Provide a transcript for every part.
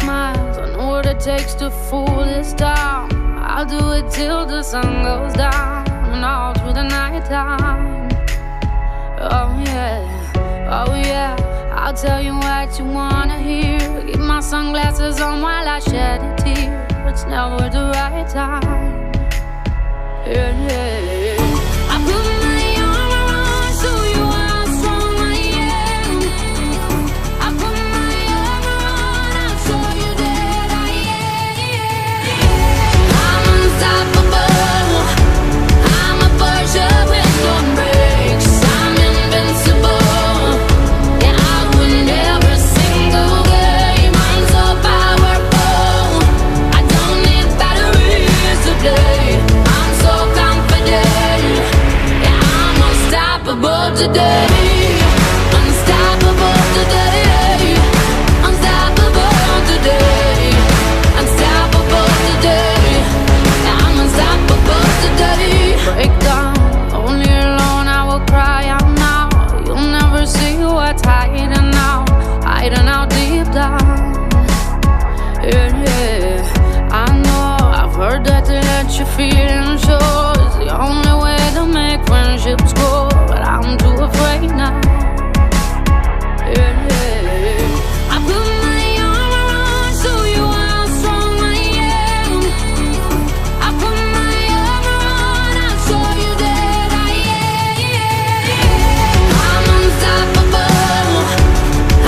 smiles. I know what it takes to fool this town. I'll do it till the sun goes down and all through the night time. Oh yeah, oh yeah, I'll tell you what you wanna hear. Keep my sunglasses on while I shed a tear. It's never the right time. Yeah, yeah, yeah. I put my arm around, show you how strong I am. I put my arm around, I'll show you that I am. I'm unstoppable. I'm a Porsche with no brakes. I'm invincible. Yeah, I win every single game. I'm so powerful. I don't need batteries to play. I'm so confident. Yeah, I'm unstoppable today. Unstoppable today. Unstoppable today. Unstoppable today. Yeah, I'm unstoppable today. Break down, only alone I will cry out now. You'll never see what's hiding out deep down. Yeah, yeah, I know, I've heard that to let your feelings show is the only way to make friendships grow, but I'm too afraid now. Yeah, yeah, I put my arm around, show you how strong I am. I put my arm around, I'll show you that I am. I'm unstoppable.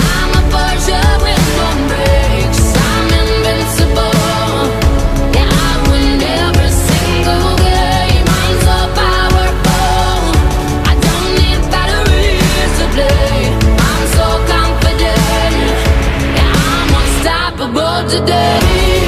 I'm a Porsche with no brakes. I'm invincible. Yeah, I win every single game. I'm so powerful. I don't need batteries to play. I'm so confident. Yeah, I'm unstoppable today.